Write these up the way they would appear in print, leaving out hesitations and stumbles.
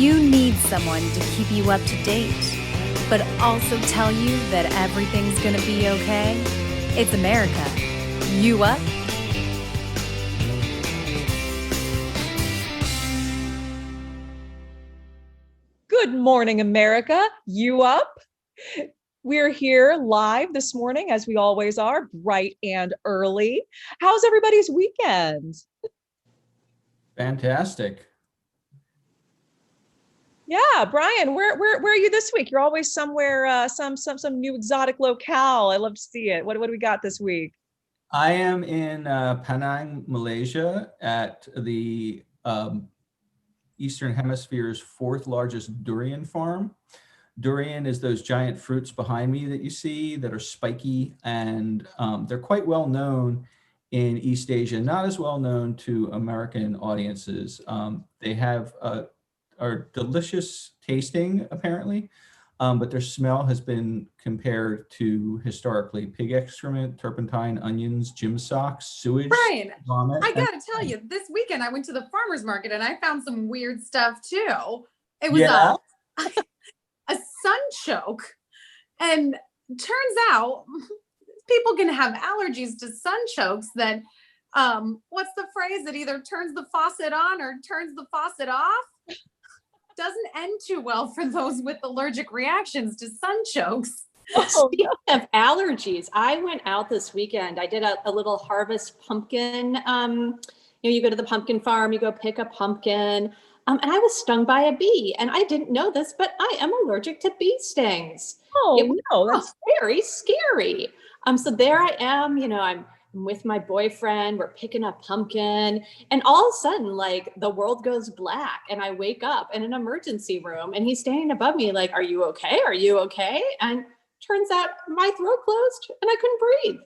You need someone to keep you up to date, but also tell you that everything's gonna be okay. It's America. You up? Good morning, America. You up? We're here live this morning, as we always are, bright and early. How's everybody's weekend? Fantastic. Yeah, Brian, where are you this week? You're always somewhere, some new exotic locale. I love to see it. What do we got this week? I am in Penang, Malaysia, at the Eastern Hemisphere's fourth largest durian farm. Durian is those giant fruits behind me that you see that are spiky, and they're quite well known in East Asia, not as well known to American audiences. They are delicious tasting, apparently, but their smell has been compared to historically pig excrement, turpentine, onions, gym socks, sewage, Brian, vomit. I gotta tell you, this weekend I went to the farmer's market and I found some weird stuff too. It was a sunchoke, and turns out people can have allergies to sunchokes that what's the phrase that either turns the faucet on or turns the faucet off? Doesn't end too well for those with allergic reactions to sunchokes. Speaking of allergies, I went out this weekend. I did a little harvest pumpkin. You go to the pumpkin farm, you go pick a pumpkin, and I was stung by a bee. And I didn't know this, but I am allergic to bee stings. Oh, no, that's very scary. So there I am, I'm with my boyfriend, we're picking a pumpkin, and all of a sudden, like, the world goes black, and I wake up in an emergency room, and he's standing above me like, "Are you okay? Are you okay?" And turns out my throat closed and I couldn't breathe.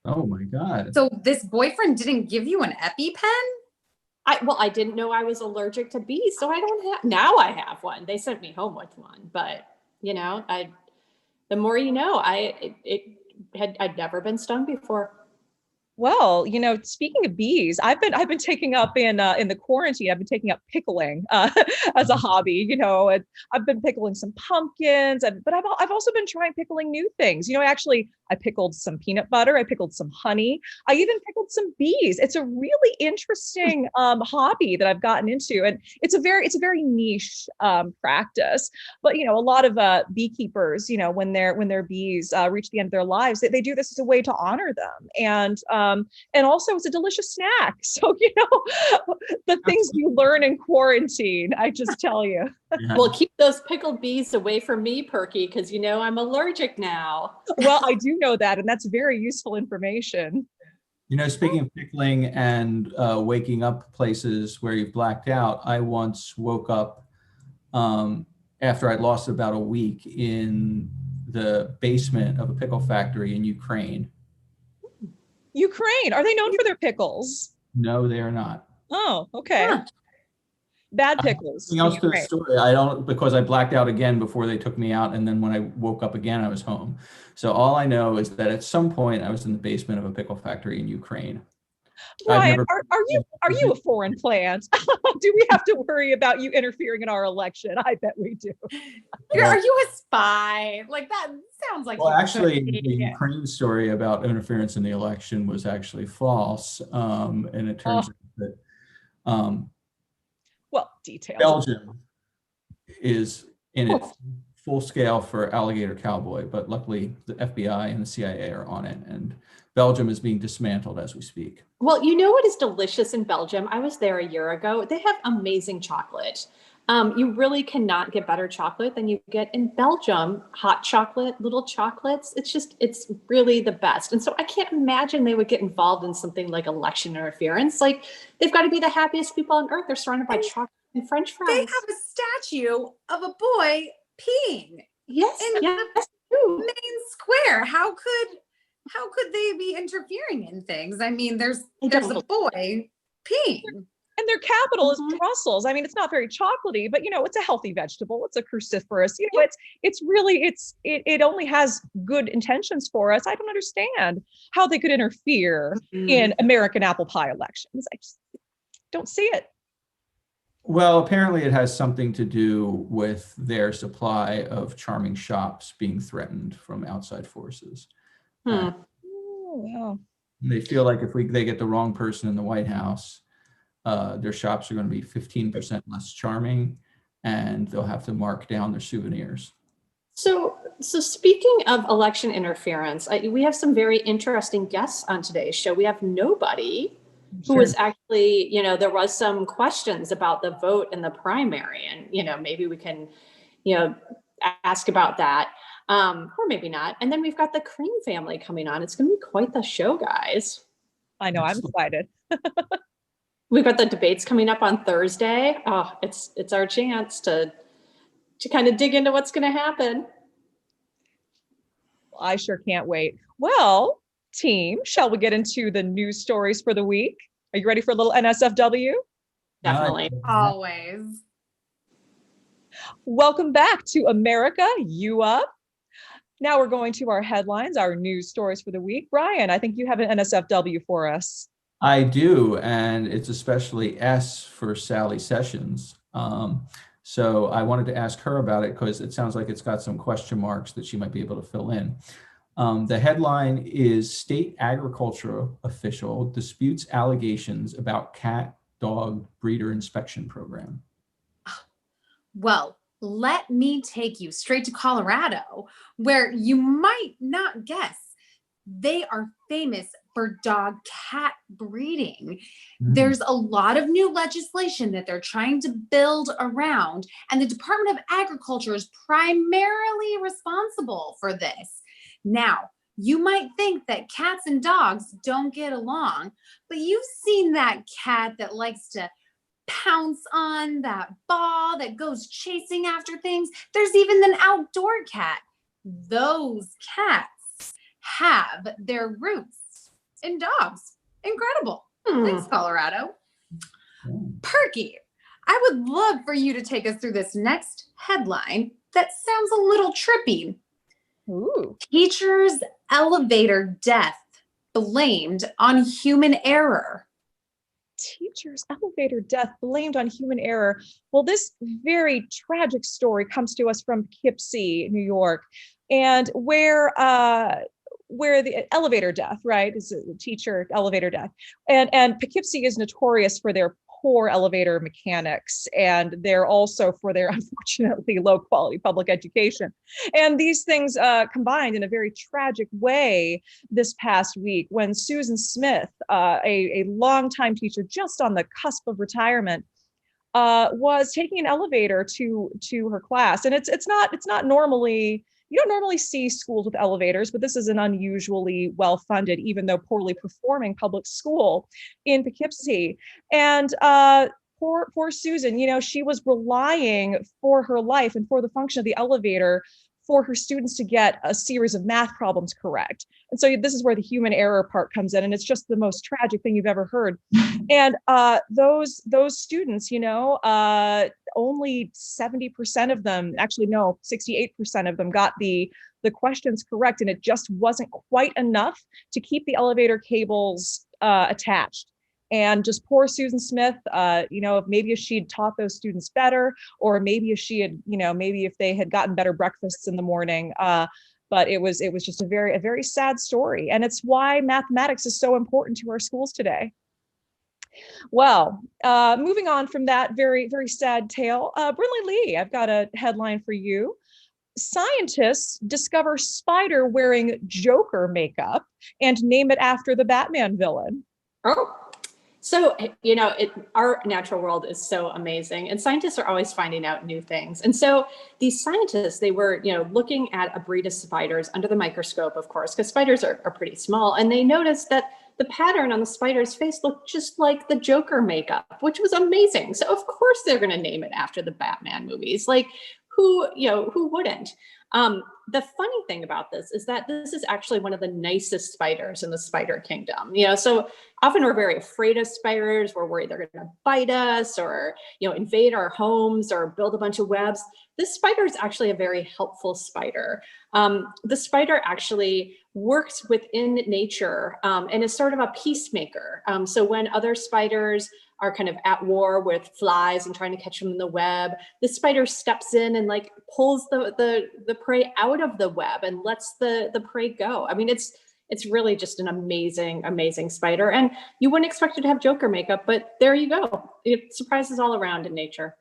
Oh my God. So this boyfriend didn't give you an EpiPen? I didn't know I was allergic to bees, so I don't have, now I have one. They sent me home with one, but the more you know, I'd never been stung before. Well, speaking of bees, I've been taking up in the quarantine. I've been taking up pickling as a hobby. And I've been pickling some pumpkins, but I've also been trying pickling new things. I pickled some peanut butter. I pickled some honey. I even pickled some bees. It's a really interesting hobby that I've gotten into, and it's a very niche practice. But a lot of beekeepers, when their bees reach the end of their lives, they do this as a way to honor them, and also it's a delicious snack. So the things you learn in quarantine, I just tell you. Yeah. Well, keep those pickled bees away from me, Perky, because I'm allergic now. Well, I do know that, and that's very useful information. Speaking of pickling and waking up places where you've blacked out, I once woke up after I'd lost about a week in the basement of a pickle factory in Ukraine. Ukraine, are they known for their pickles? No, they are not. Oh, okay. Huh. Bad pickles. Something else to the story. I don't, because I blacked out again before they took me out, and then when I woke up again, I was home. So all I know is that at some point I was in the basement of a pickle factory in Ukraine. Ryan, are you a foreign plant? Do we have to worry about you interfering in our election? I bet we do. Are you a spy? Like, that sounds like. Well, you actually, could be. the Ukraine story about interference in the election was actually false, and it turns out that details. Belgium is in it full scale for Alligator Cowboy, but luckily the FBI and the CIA are on it, and Belgium is being dismantled as we speak. Well, you know what is delicious in Belgium? I was there a year ago. They have amazing chocolate. You really cannot get better chocolate than you get in Belgium. Hot chocolate, little chocolates. It's really the best. And so I can't imagine they would get involved in something like election interference. Like, they've got to be the happiest people on earth. They're surrounded by chocolate and French fries. They have a statue of a boy peeing. Yes, in yes. the main square. How could they be interfering in things? I mean, there's a boy peeing. And their capital is Brussels. I mean, it's not very chocolatey, but it's a healthy vegetable. It's a cruciferous. It only has good intentions for us. I don't understand how they could interfere in American apple pie elections. I just don't see it. Well, apparently it has something to do with their supply of charming shops being threatened from outside forces. Hmm. Oh, wow. They feel like if they get the wrong person in the White House, their shops are going to be 15% less charming, and they'll have to mark down their souvenirs. So speaking of election interference, we have some very interesting guests on today's show. We have Nobody, who was actually, there was some questions about the vote in the primary, and, maybe we can, ask about that, or maybe not. And then we've got the Cream family coming on. It's going to be quite the show, guys. I know, I'm excited. We've got the debates coming up on Thursday. Oh, it's our chance to kind of dig into what's going to happen. I sure can't wait. Well, team, shall we get into the news stories for the week? Are you ready for a little NSFW? Definitely. Always. Welcome back to America, You Up. Now we're going to our headlines, our news stories for the week. Brian, I think you have an NSFW for us. I do, and it's especially S for Sally Sessions. So I wanted to ask her about it because it sounds like it's got some question marks that she might be able to fill in. The headline is State Agriculture Official Disputes Allegations About Cat Dog Breeder Inspection Program. Well, let me take you straight to Colorado, where you might not guess they are famous for dog cat breeding. There's a lot of new legislation that they're trying to build around, and the Department of Agriculture is primarily responsible for this. Now, you might think that cats and dogs don't get along, but you've seen that cat that likes to pounce on that ball, that goes chasing after things. There's even an outdoor cat. Those cats have their roots in dogs. Incredible. Thanks, Colorado. Perky, I would love for you to take us through this next headline that sounds a little trippy. Ooh. Teacher's elevator death blamed on human error. Teacher's elevator death blamed on human error. Well, this very tragic story comes to us from Poughkeepsie, New York, and where the elevator death, right, is a teacher elevator death, and Poughkeepsie is notorious for their poor elevator mechanics, and they're also for their unfortunately low quality public education. And these things combined in a very tragic way this past week when Susan Smith, a longtime teacher just on the cusp of retirement, was taking an elevator to her class. And it's not normally, you don't normally see schools with elevators, but this is an unusually well-funded, even though poorly performing public school in Poughkeepsie. And poor Susan, she was relying for her life and for the function of the elevator for her students to get a series of math problems correct. And so this is where the human error part comes in, and it's just the most tragic thing you've ever heard. And those students, only 70% of them, actually no, 68% of them got the questions correct, and it just wasn't quite enough to keep the elevator cables attached. And just poor Susan Smith, maybe if she'd taught those students better, or maybe if she had, maybe if they had gotten better breakfasts in the morning. But it was just a very sad story. And it's why mathematics is so important to our schools today. Well, moving on from that very, very sad tale, Brinley Lee, I've got a headline for you. Scientists discover spider wearing Joker makeup and name it after the Batman villain. Oh. So, our natural world is so amazing, and scientists are always finding out new things. And so these scientists, they were, looking at a breed of spiders under the microscope, of course, because spiders are pretty small. And they noticed that the pattern on the spider's face looked just like the Joker makeup, which was amazing. So of course they're going to name it after the Batman movies. Like who wouldn't? The funny thing about this is that this is actually one of the nicest spiders in the spider kingdom. So often we're very afraid of spiders. We're worried they're going to bite us or, invade our homes or build a bunch of webs. This spider is actually a very helpful spider. The spider actually works within nature and is sort of a peacemaker. So when other spiders are kind of at war with flies and trying to catch them in the web. The spider steps in and like pulls the prey out of the web and lets the prey go. I mean, it's really just an amazing, amazing spider. And you wouldn't expect it to have Joker makeup, but there you go. It surprises all around in nature.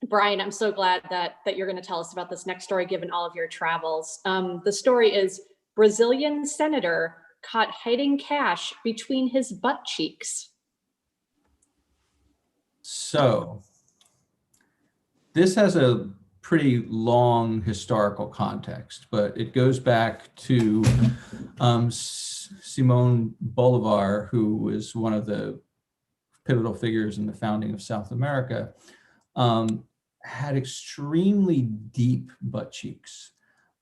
Brian, I'm so glad that you're going to tell us about this next story, given all of your travels. The story is Brazilian senator caught hiding cash between his butt cheeks. So this has a pretty long historical context, but it goes back to Simon Bolivar, who was one of the pivotal figures in the founding of South America, had extremely deep butt cheeks.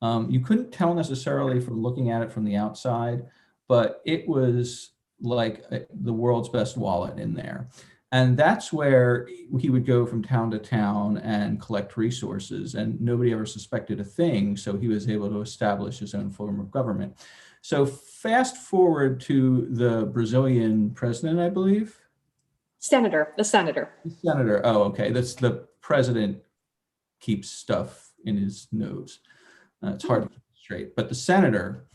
You couldn't tell necessarily from looking at it from the outside, but it was like the world's best wallet in there. And that's where he would go from town to town and collect resources, and nobody ever suspected a thing. So he was able to establish his own form of government. So fast forward to the Brazilian president, I believe. The senator. Oh, okay. That's the president keeps stuff in his nose. It's hard to keep straight. But the senator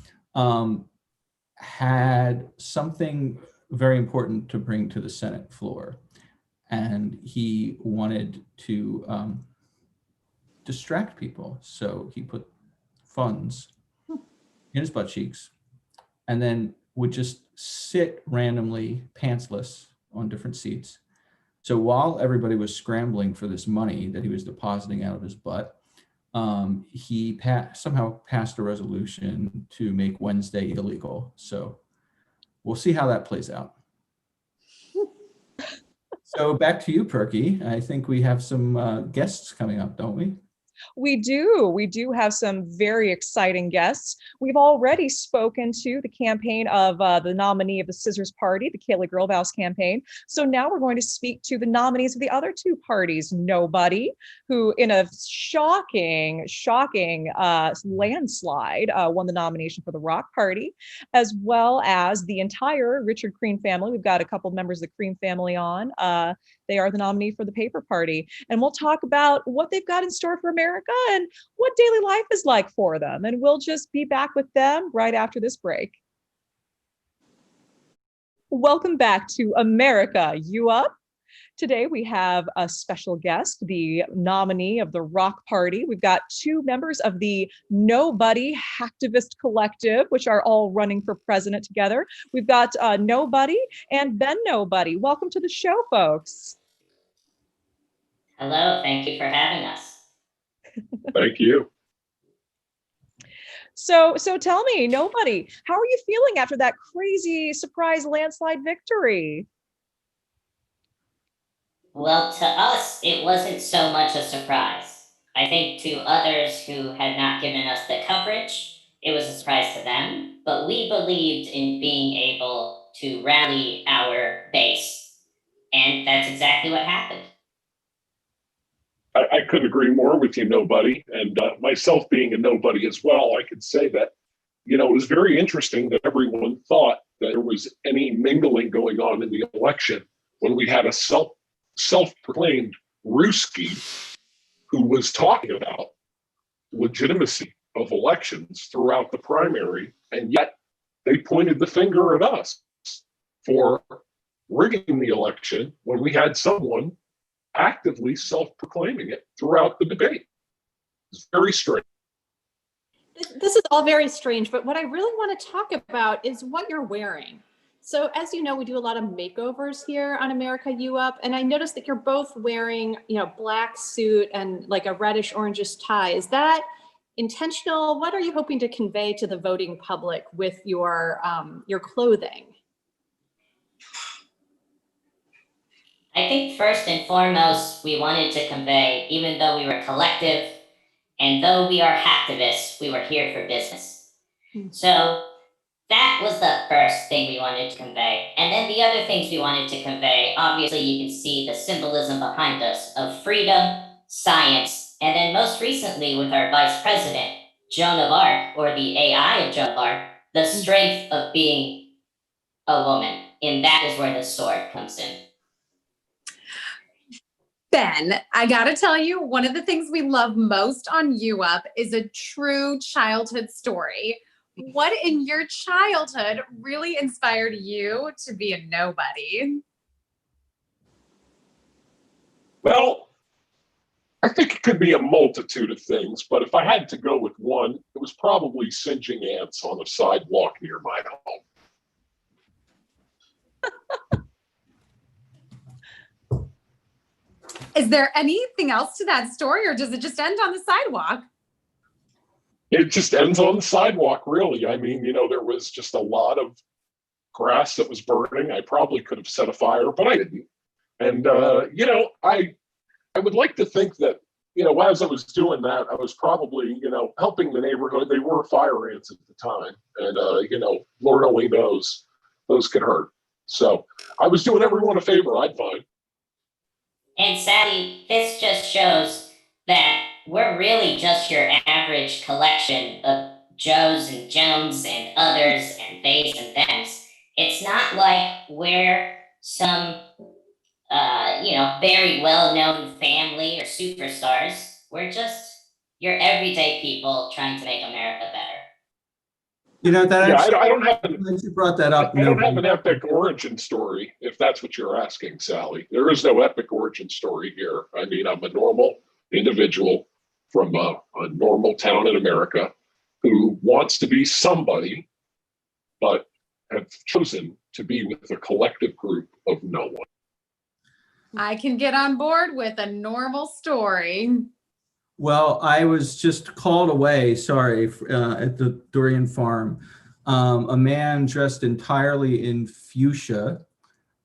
had something very important to bring to the Senate floor. And he wanted to distract people. So he put funds in his butt cheeks and then would just sit randomly pantsless on different seats. So while everybody was scrambling for this money that he was depositing out of his butt, he somehow passed a resolution to make Wednesday illegal. So we'll see how that plays out. So back to you, Perky. I think we have some guests coming up, don't we? We do have some very exciting guests. We've already spoken to the campaign of the nominee of the Scissors Party, the Kaylee Grillbaus campaign. So now we're going to speak to the nominees of the other two parties, Nobody, who in a shocking landslide won the nomination for the Rock Party, as well as the entire Richard Crean family. We've got a couple of members of the Crean family on. They are the nominee for the Paper Party. And we'll talk about what they've got in store for America and what daily life is like for them. And we'll just be back with them right after this break. Welcome back to America, You Up? Today we have a special guest, the nominee of the Rock Party. We've got two members of the Nobody Hacktivist Collective, which are all running for president together. We've got Nobody and Ben Nobody. Welcome to the show, folks. Hello, thank you for having us. Thank you. So tell me, Nobody, how are you feeling after that crazy surprise landslide victory? Well, to us, it wasn't so much a surprise. I think to others who had not given us the coverage, it was a surprise to them, but we believed in being able to rally our base, and that's exactly what happened. I couldn't agree more with you, Nobody. And myself being a nobody as well, I could say that, it was very interesting that everyone thought that there was any mingling going on in the election when we had a self-proclaimed Ruski who was talking about legitimacy of elections throughout the primary, and yet they pointed the finger at us for rigging the election when we had someone actively self-proclaiming it throughout the debate. It's very strange. This is all very strange, but what I really want to talk about is what you're wearing. So as you know, we do a lot of makeovers here on America You Up, and I noticed that you're both wearing, black suit and like a reddish orangish tie. Is that intentional? What are you hoping to convey to the voting public with your clothing? I think first and foremost, we wanted to convey, even though we were collective and though we are hacktivists, we were here for business. So that was the first thing we wanted to convey. And then the other things we wanted to convey, obviously you can see the symbolism behind us of freedom, science, and then most recently with our vice president, Joan of Arc, or the AI of Joan of Arc, the strength of being a woman. and that is where the sword comes in. Ben, I gotta tell you, one of the things we love most on You Up is a true childhood story. What in your childhood really inspired you to be a nobody? Well, I think it could be a multitude of things, but if I had to go with one, it was probably singeing ants on a sidewalk near my home. Is there anything else to that story, or does it just end on the sidewalk? It just ends on the sidewalk, really. I mean, there was just a lot of grass that was burning. I probably could have set a fire, but I didn't. And, I would like to think that, as I was doing that, I was probably, helping the neighborhood. They were fire ants at the time. And, Lord only knows those can hurt. So I was doing everyone a favor, I'd find. And Sally, this just shows that we're really just your average collection of Joes and Jones and others and theys and thems. It's not like we're some, very well-known family or superstars. We're just your everyday people trying to make America better. I don't have you brought that up. I don't have an epic origin story, if that's what you're asking, Sally. There is no epic origin story here. I mean, I'm a normal individual from a normal town in America who wants to be somebody, but have chosen to be with a collective group of no one. I can get on board with a normal story. Well, I was just called away, sorry, at the durian farm. A man dressed entirely in fuchsia,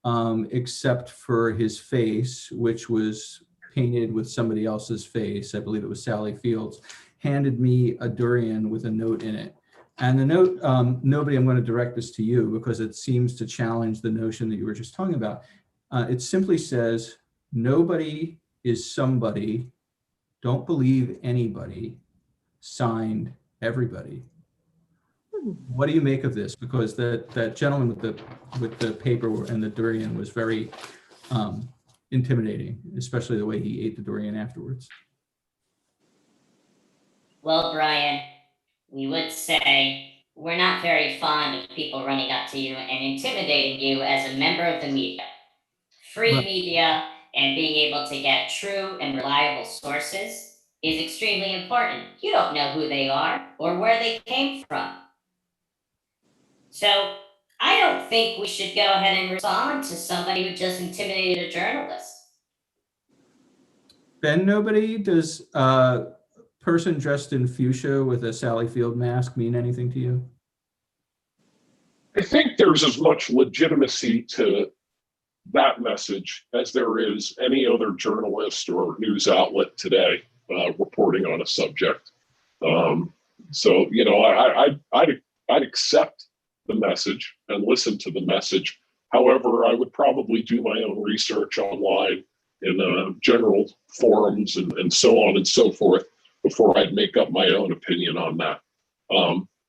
except for his face, which was painted with somebody else's face. I believe it was Sally Fields, handed me a durian with a note in it. And the note, nobody, I'm going to direct this to you because it seems to challenge the notion that you were just talking about. It simply says, nobody is somebody. Don't believe anybody. Signed, everybody. What do you make of this? Because that gentleman with the paper and the durian was very intimidating, especially the way he ate the durian afterwards. Well, Brian, we would say we're not very fond of people running up to you and intimidating you as a member of the media. Free media and being able to get true and reliable sources is extremely important. You don't know who they are or where they came from. So I don't think we should go ahead and respond to somebody who just intimidated a journalist. Ben, nobody, does a person dressed in fuchsia with a Sally Field mask mean anything to you? I think there's as much legitimacy to that message as there is any other journalist or news outlet today reporting on a subject. So, I'd accept the message and listen to the message. However, I would probably do my own research online in general forums and so on and so forth before I'd make up my own opinion on that.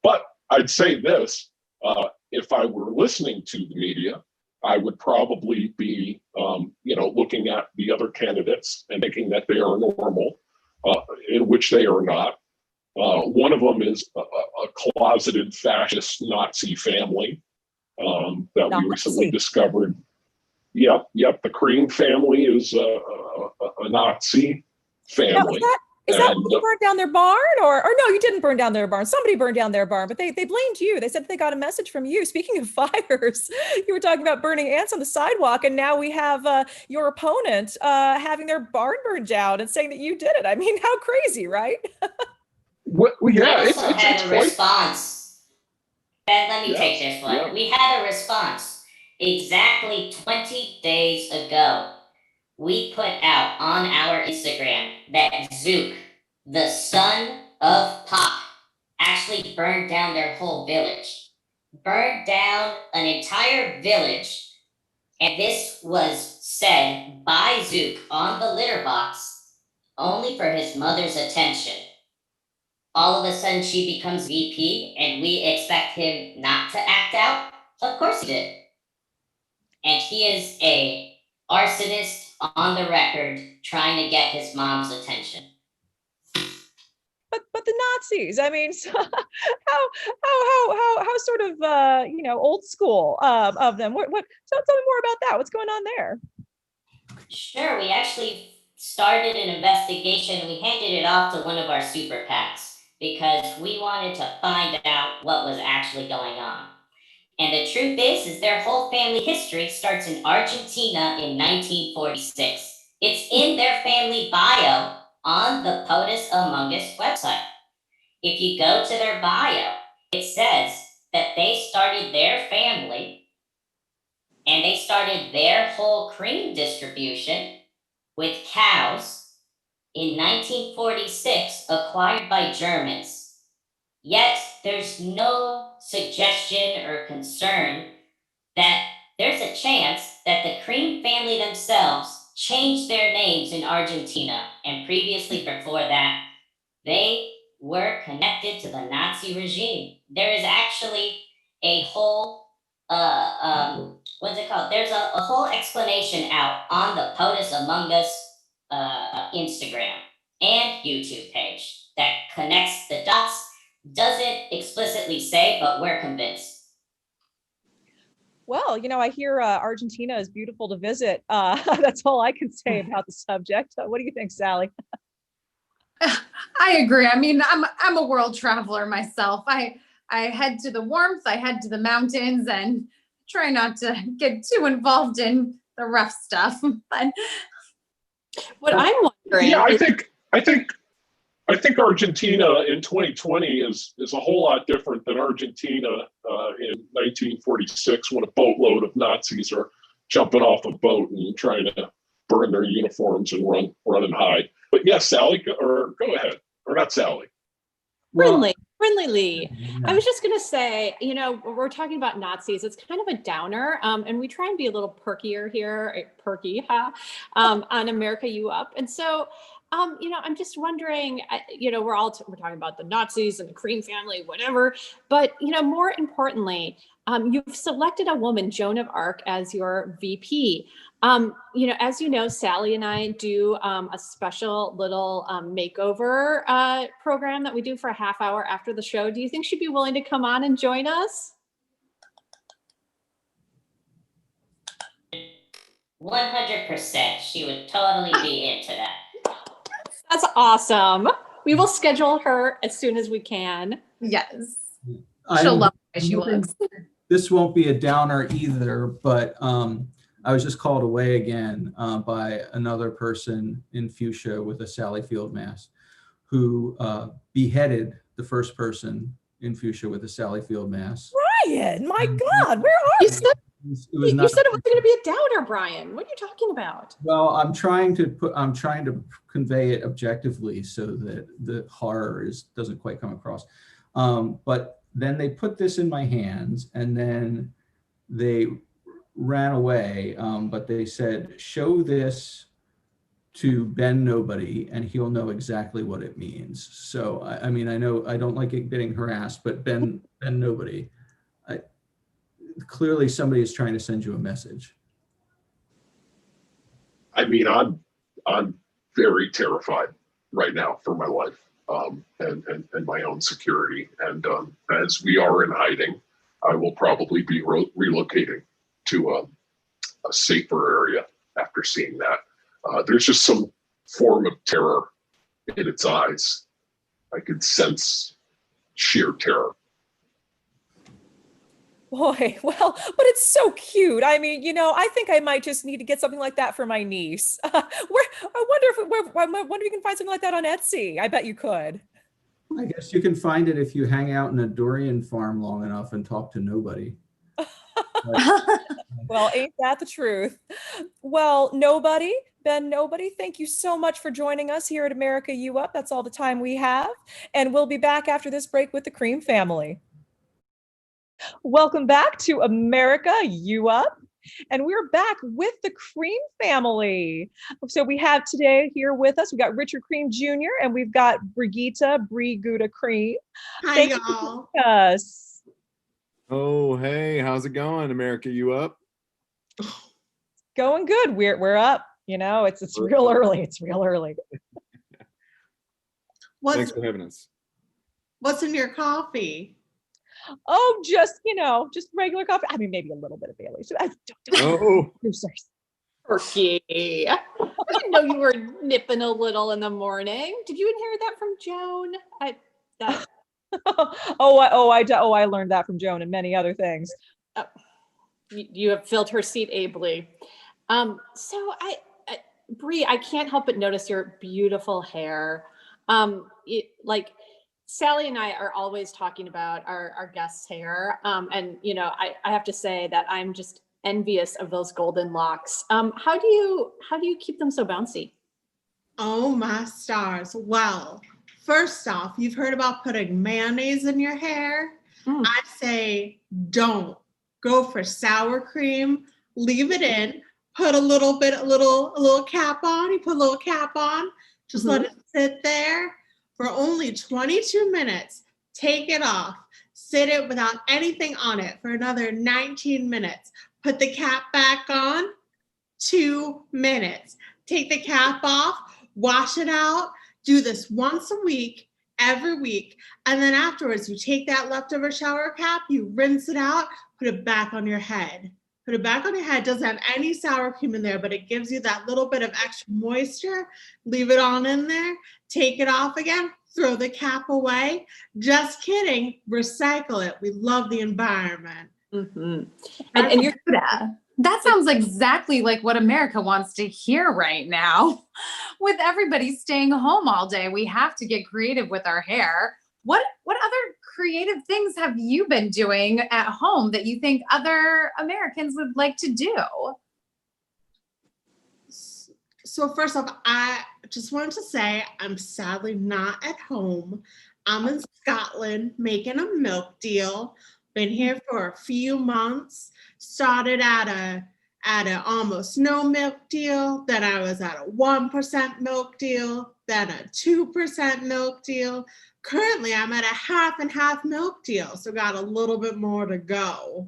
But I'd say this, if I were listening to the media, I would probably be, looking at the other candidates and thinking that they are normal, in which they are not. One of them is a closeted fascist Nazi family that we recently discovered. Yep. The Cream family is a Nazi family. Now, is that when you burned down their barn? Or no, you didn't burn down their barn. Somebody burned down their barn, but they blamed you. They said they got a message from you. Speaking of fires, you were talking about burning ants on the sidewalk, and now we have your opponent having their barn burned down and saying that you did it. I mean, how crazy, right? It's a response. Ben, let me take this one. Yeah. We had a response. Exactly 20 days ago, we put out on our Instagram that Zook, the son of Pop, actually burned down their whole village. Burned down an entire village. And this was said by Zook on the litter box only for his mother's attention. All of a sudden she becomes VP and we expect him not to act out? Of course he did. and he is a arsonist on the record trying to get his mom's attention. But the Nazis, I mean, so how sort of old school of them. What tell me more about that. What's going on there? Sure, we actually started an investigation. We handed it off to one of our super PACs because we wanted to find out what was actually going on. And the truth is their whole family history starts in Argentina in 1946. It's in their family bio on the POTUS Among Us website. If you go to their bio, it says that they started their family and they started their whole cream distribution with cows in 1946, acquired by Germans. Yet there's no suggestion or concern that there's a chance that the Cream family themselves changed their names in Argentina, and previously before that, they were connected to the Nazi regime. There is actually a whole, what's it called? There's a whole explanation out on the POTUS Among Us Instagram and YouTube page that connects the dots. Doesn't explicitly say, but we're convinced. Well, I hear Argentina is beautiful to visit. That's all I can say about the subject. What do you think, Sally? I agree. I mean, I'm a world traveler myself. I head to the warmth, I head to the mountains, and try not to get too involved in the rough stuff. But What I'm wondering, Yeah, I think Argentina in 2020 is a whole lot different than Argentina in 1946, when a boatload of Nazis are jumping off a boat and trying to burn their uniforms and run and hide. But yes, Sally, go ahead, or not Sally. Brinley Lee. Yeah. I was just going to say, we're talking about Nazis. It's kind of a downer. And we try and be a little perkier here, on America You Up. And so, I'm just wondering, we're talking about the Nazis and the Cream family, whatever. But, more importantly, you've selected a woman, Joan of Arc, as your VP. As you know, Sally and I do a special little makeover program that we do for a half hour after the show. Do you think she'd be willing to come on and join us? 100%. She would totally be into that. That's awesome. We will schedule her as soon as we can. yes, I she'll don't- love the way she looks. This won't be a downer either, but I was just called away again by another person in fuchsia with a Sally Field mask who beheaded the first person in fuchsia with a Sally Field mask. Brian, my God, where are You you? said It was you not, said it was going to be a downer, Brian. What are you talking about? well, I'm trying to convey it objectively so that the horror doesn't quite come across. But then they put this in my hands and then they ran away. But they said, show this to Ben Nobody and he'll know exactly what it means. So, I mean, I know I don't like it getting harassed, but Ben Nobody, clearly somebody is trying to send you a message. I mean, I'm very terrified right now for my life and my own security. And as we are in hiding, I will probably be relocating to a safer area after seeing that. There's just some form of terror in its eyes. I could sense sheer terror. Boy, well, but it's so cute. I mean, I think I might just need to get something like that for my niece. I wonder if you can find something like that on Etsy. I bet you could. I guess you can find it if you hang out in a durian farm long enough and talk to nobody. Well, ain't that the truth? Well, Ben Nobody, thank you so much for joining us here at America You Up. That's all the time we have. And we'll be back after this break with the Cream family. Welcome back to America You Up. And we're back with the Cream family. So we have today here with us, we've got Richard Cream Jr. and we've got Brigitte Cream. Hi, Thank you for y'all. joining us. Oh, hey, how's it going, America You Up? Going good. We're up. You know, it's real early. It's real early. Thanks for having us. What's in your coffee? Oh, just regular coffee. I mean, maybe a little bit of Bailey's. Oh, Turkey. I didn't know you were nipping a little in the morning. Did you inherit that from Joan? I learned that from Joan and many other things. You have filled her seat ably. So Bree, I can't help but notice your beautiful hair. Like Sally and I are always talking about our guests' hair. And I have to say that I'm just envious of those golden locks. How do you keep them so bouncy? Oh my stars. Well, first off, you've heard about putting mayonnaise in your hair. I say don't. Go for sour cream, leave it in, put a little cap on. You put a little cap on, just let it sit there for only 22 minutes. Take it off, sit it without anything on it for another 19 minutes. Put the cap back on, 2 minutes. Take the cap off, wash it out. Do this once a week, every week. And then afterwards, you take that leftover shower cap, you rinse it out, put it back on your head. Put it back on your head. Doesn't have any sour cream in there, but it gives you that little bit of extra moisture. Leave it on in there. Take it off again. Throw the cap away. Just kidding. Recycle it. We love the environment. And you're good at. That sounds exactly like what America wants to hear right now. With everybody staying home all day, we have to get creative with our hair. What other creative things have you been doing at home that you think other Americans would like to do? So first off, I just wanted to say I'm sadly not at home. I'm in Scotland making a milk deal. Been here for a few months. Started at a almost no milk deal. Then I was at a 1% milk deal. Then a 2% milk deal. Currently, I'm at a half and half milk deal. So got a little bit more to go.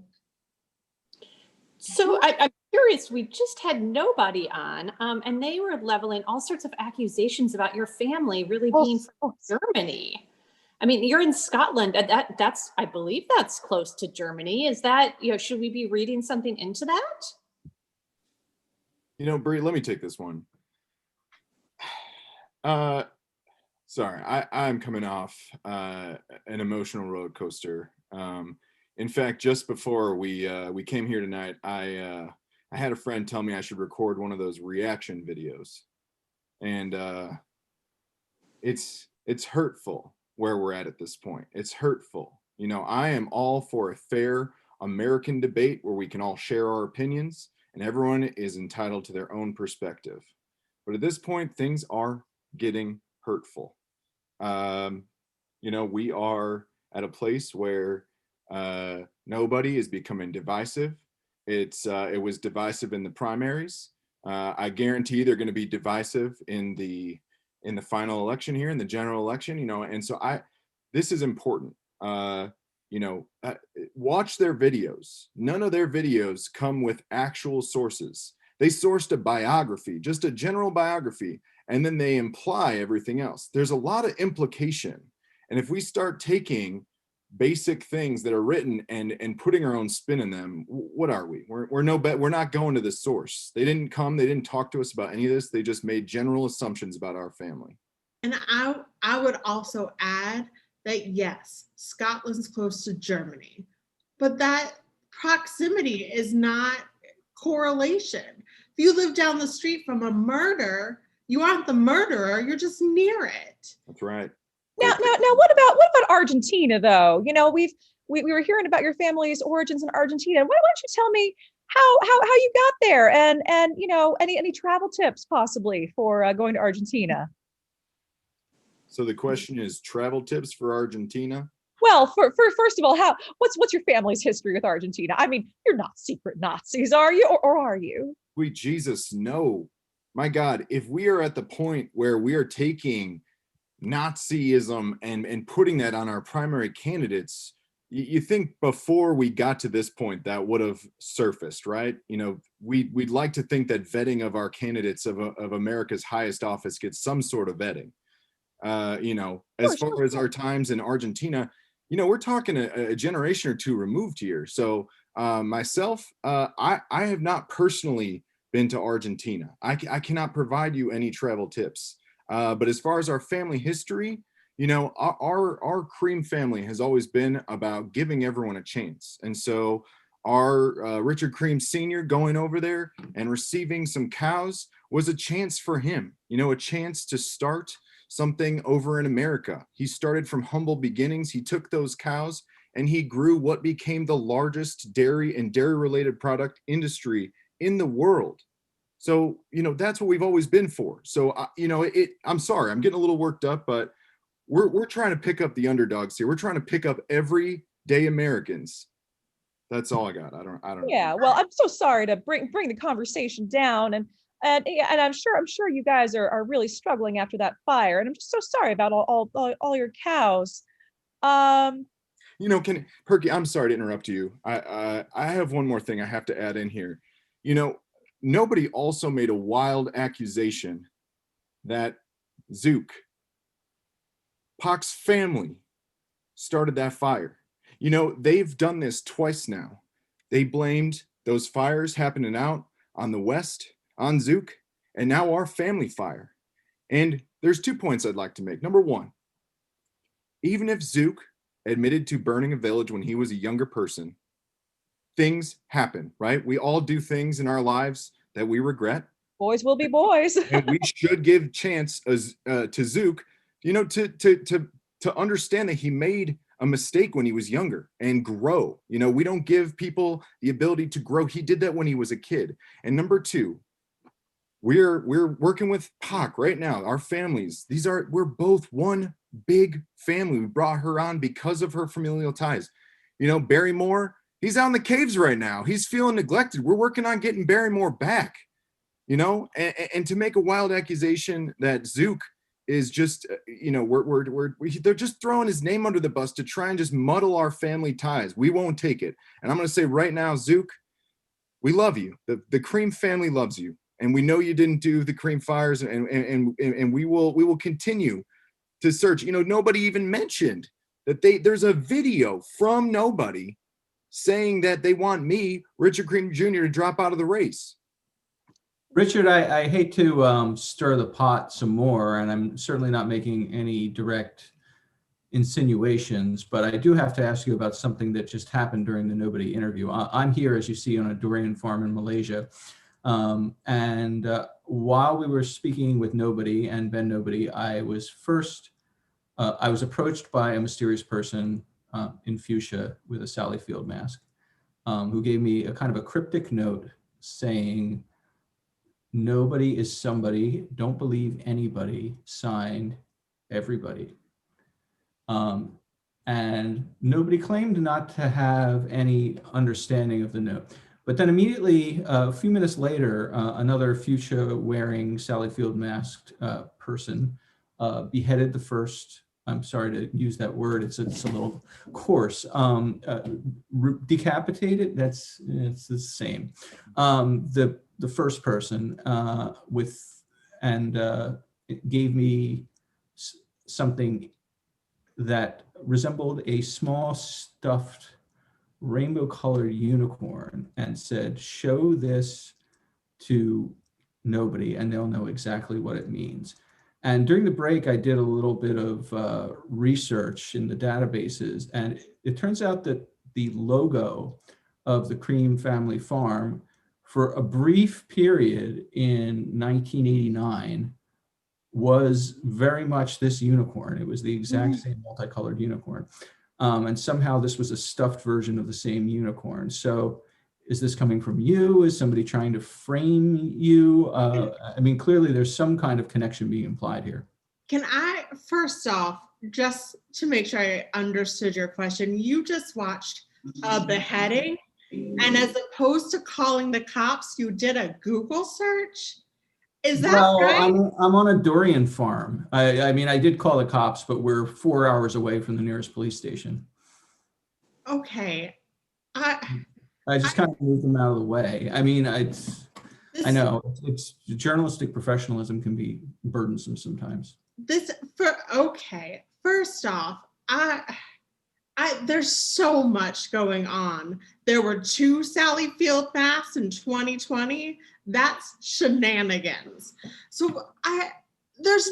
So I'm curious, we just had Nobody on, and they were leveling all sorts of accusations about your family really being from Germany. I mean, you're in Scotland. That's I believe that's close to Germany. Is that, should we be reading something into that? Bree, let me take this one. Sorry, I'm coming off an emotional roller coaster. In fact, just before we came here tonight, I had a friend tell me I should record one of those reaction videos, and it's hurtful where we're at this point. It's hurtful. I am all for a fair American debate where we can all share our opinions and everyone is entitled to their own perspective. But at this point, things are getting hurtful. We are at a place where Nobody is becoming divisive. It was divisive in the primaries. I guarantee they're going to be divisive in the final election here, in the general election, and so this is important. Watch their videos. None of their videos come with actual sources. They sourced a biography, just a general biography, and then they imply everything else. There's a lot of implication. And if we start taking basic things that are written and putting our own spin in them, what are we? We're no bet. We're not going to the source. They didn't come. They didn't talk to us about any of this. They just made general assumptions about our family. And I would also add that yes, Scotland's close to Germany, but that proximity is not correlation. If you live down the street from a murder, you aren't the murderer. You're just near it. That's right. Now, what about Argentina though? We were hearing about your family's origins in Argentina. Why don't you tell me how you got there and any travel tips possibly for going to Argentina? So the question is travel tips for Argentina? Well, for first of all, what's your family's history with Argentina? I mean, you're not secret Nazis, are you, or are you? Sweet Jesus, no. My God, if we are at the point where we are taking Nazism and putting that on our primary candidates, you think before we got to this point that would have surfaced, right? You know, we'd like to think that vetting of our candidates of America's highest office gets some sort of vetting. You know, as far as our times in Argentina, you know, we're talking a generation or two removed here. So myself, I have not personally been to Argentina. I cannot provide you any travel tips. But as far as our family history, you know, our Cream family has always been about giving everyone a chance. And so our Richard Cream Sr. going over there and receiving some cows was a chance for him, you know, a chance to start something over in America. He started from humble beginnings. He took those cows and he grew what became the largest dairy and dairy related product industry in the world. So, you know, that's what we've always been for. So, you know, I'm sorry, I'm getting a little worked up, but we're trying to pick up the underdogs here. We're trying to pick up everyday Americans. That's all I got. I don't Yeah, know. well, I'm so sorry to bring the conversation down, and I'm sure you guys are really struggling after that fire, and I'm just so sorry about all your cows. You know, Perky, I'm sorry to interrupt you. I have one more thing I have to add in here. You know, nobody also made a wild accusation that Zook, Pac's family, started that fire. You know, they've done this twice now. They blamed those fires happening out on the west on Zook, and now our family fire. And there's 2 points I'd like to make. Number one, even if Zook admitted to burning a village when he was a younger person, things happen, right? We all do things in our lives that we regret. Boys will be boys. And we should give chance to Zook, you know, to understand that he made a mistake when he was younger and grow. You know, we don't give people the ability to grow. He did that when he was a kid. And number two, we're working with Pac right now. Our families, we're both one big family. We brought her on because of her familial ties. You know, Barrymore, he's out in the caves right now. He's feeling neglected. We're working on getting Barrymore back, you know, and to make a wild accusation that Zook is just, you know, they're just throwing his name under the bus to try and just muddle our family ties. We won't take it. And I'm going to say right now, Zook, we love you. The Cream family loves you. And we know you didn't do the Cream fires, and we will continue to search. You know, nobody even mentioned that there's a video from nobody saying that they want me, Richard Cream Jr., to drop out of the race. Richard, I hate to stir the pot some more, and I'm certainly not making any direct insinuations, but I do have to ask you about something that just happened during the Nobody interview. I'm here, as you see, on a durian farm in Malaysia. And while we were speaking with Nobody and Ben Nobody, I was approached by a mysterious person in fuchsia with a Sally Field mask, who gave me a kind of a cryptic note saying, "Nobody is somebody, don't believe anybody, signed everybody." And Nobody claimed not to have any understanding of the note. But then immediately, a few minutes later, another fuchsia wearing Sally Field masked person beheaded the first, I'm sorry to use that word, it's a little coarse, decapitated, it's the same. The first person it gave me something that resembled a small stuffed rainbow colored unicorn and said, "Show this to Nobody and they'll know exactly what it means." And during the break, I did a little bit of research in the databases, and it turns out that the logo of the Cream family farm for a brief period in 1989 was very much this unicorn. It was the exact same multicolored unicorn. And somehow this was a stuffed version of the same unicorn. So is this coming from you? Is somebody trying to frame you? I mean, clearly there's some kind of connection being implied here. Can I, first off, just to make sure I understood your question, you just watched a beheading, and as opposed to calling the cops, you did a Google search? Is that right? I'm on a durian farm. I mean, I did call the cops, but we're 4 hours away from the nearest police station. Okay. I just kind of moved them out of the way. I mean, I know it's journalistic professionalism can be burdensome sometimes. Okay. First off, there's so much going on. There were 2 Sally Field masks in 2020. That's shenanigans. So this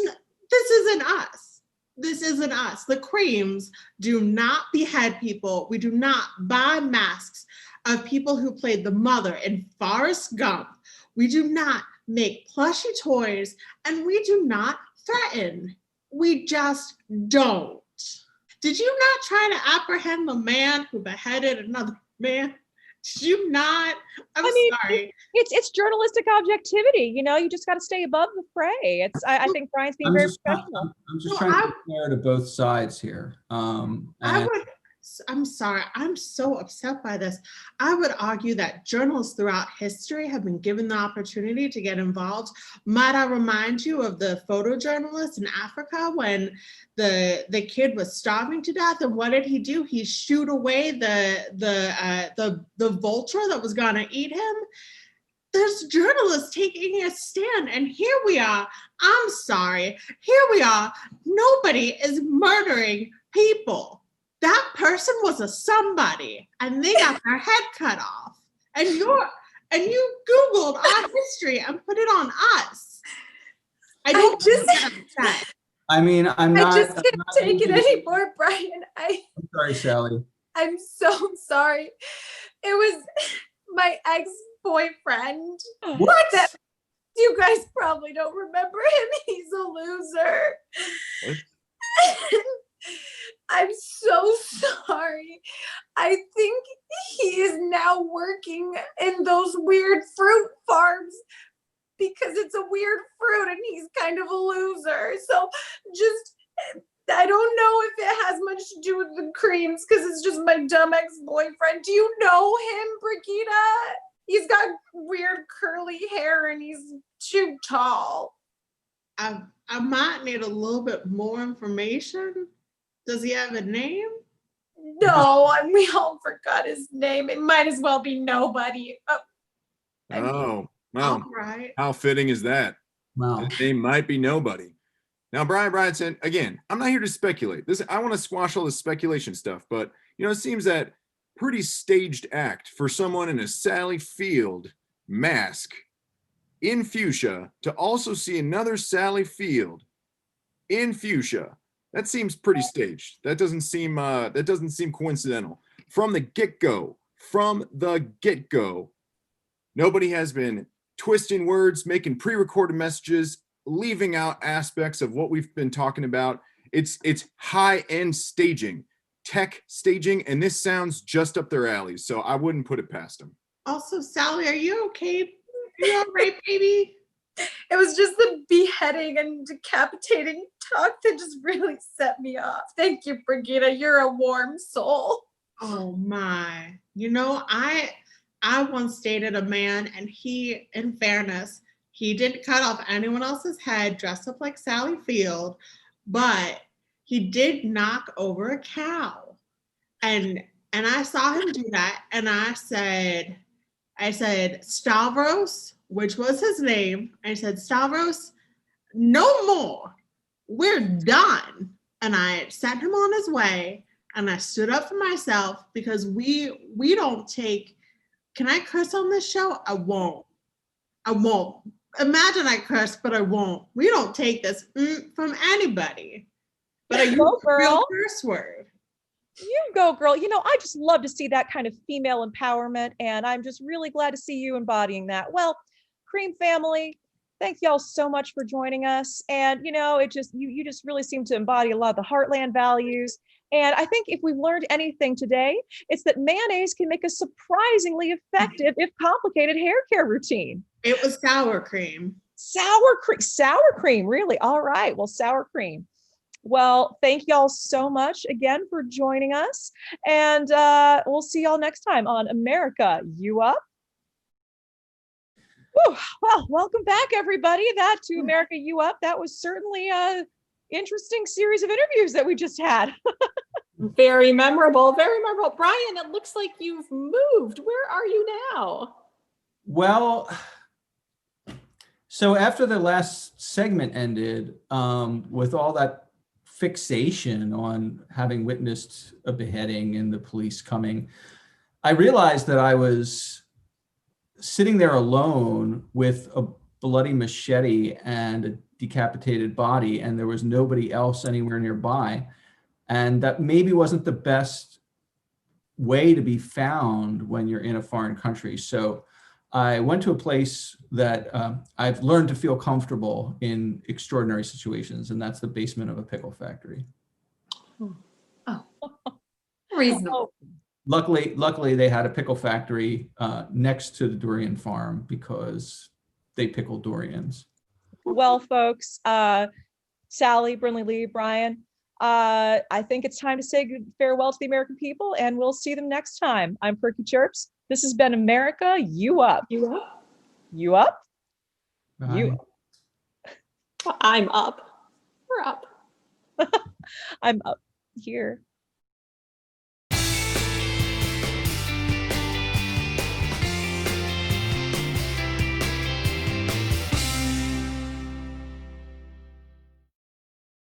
isn't us. This isn't us. The Creams do not behead people. We do not buy masks of people who played the mother in Forrest Gump. We do not make plushy toys, and we do not threaten. We just don't. Did you not try to apprehend the man who beheaded another man? Did you not? I'm sorry. It's journalistic objectivity. You know, you just got to stay above the fray. I think Brian's being very professional. I'm just trying to be fair to both sides here. I'm sorry, I'm so upset by this. I would argue that journalists throughout history have been given the opportunity to get involved. Might I remind you of the photojournalist in Africa when the kid was starving to death, and what did he do? He shooed away the vulture that was gonna eat him. There's journalists taking a stand, and here we are. I'm sorry, here we are. Nobody is murdering people. That person was a somebody, and they got their head cut off. And you Googled our history and put it on us. I just can't take it anymore, Brian. I'm sorry, Sally. I'm so sorry. It was my ex-boyfriend. What? You guys probably don't remember him. He's a loser. What? I'm so sorry. I think he is now working in those weird fruit farms because it's a weird fruit and he's kind of a loser. So I don't know if it has much to do with the Creams because it's just my dumb ex-boyfriend. Do you know him, Brigitte? He's got weird curly hair and he's too tall. I might need a little bit more information. Does he have a name? No, we all forgot his name. It might as well be nobody. Oh, well, right. How fitting is that? Wow. His name might be nobody. Now, Brian said, again, I'm not here to speculate. I want to squash all this speculation stuff, but it seems that pretty staged act for someone in a Sally Field mask in fuchsia to also see another Sally Field in fuchsia. That seems pretty staged. That doesn't seem coincidental. From the get-go, nobody has been twisting words, making pre-recorded messages, leaving out aspects of what we've been talking about. It's high-end staging, tech staging, and this sounds just up their alley. So I wouldn't put it past them. Also, Sally, are you okay? Are you all right, baby? It was just the beheading and decapitating talk that just really set me off. Thank you, Brigitte. You're a warm soul. Oh my. I once dated a man, and he, in fairness, he didn't cut off anyone else's head, dressed up like Sally Field, but he did knock over a cow. And I saw him do that, and I said, Stavros, which was his name. I said, Stavros, no more. We're done. And I sent him on his way, and I stood up for myself because we don't take, can I curse on this show? I won't. Imagine I curse, but I won't. We don't take this from anybody. But I use a real curse word. You go, girl. I just love to see that kind of female empowerment, and I'm just really glad to see you embodying that. Well, Cream family, thank y'all so much for joining us. And it just you just really seem to embody a lot of the Heartland values. And I think if we've learned anything today, it's that mayonnaise can make a surprisingly effective, if complicated, hair care routine. It was sour cream. Sour cream, really? All right. Well, sour cream. Well, thank y'all so much again for joining us. And we'll see y'all next time on America You Up. Whew. Well, welcome back, everybody. To America You Up. That was certainly an interesting series of interviews that we just had. Very memorable, very memorable. Brian, it looks like you've moved. Where are you now? Well, so after the last segment ended, with all that fixation on having witnessed a beheading and the police coming, I realized that I was sitting there alone with a bloody machete and a decapitated body, and there was nobody else anywhere nearby. And that maybe wasn't the best way to be found when you're in a foreign country. So I went to a place that I've learned to feel comfortable in extraordinary situations, and that's the basement of a pickle factory. Oh, reasonable. Luckily, they had a pickle factory next to the durian farm because they pickle durians. Well, folks, Sally, Brinley Lee, Brian, I think it's time to say farewell to the American people, and we'll see them next time. I'm Perky Chirps. This has been America. You up? You up? You up? Bye. You. I'm up. We're up. I'm up here.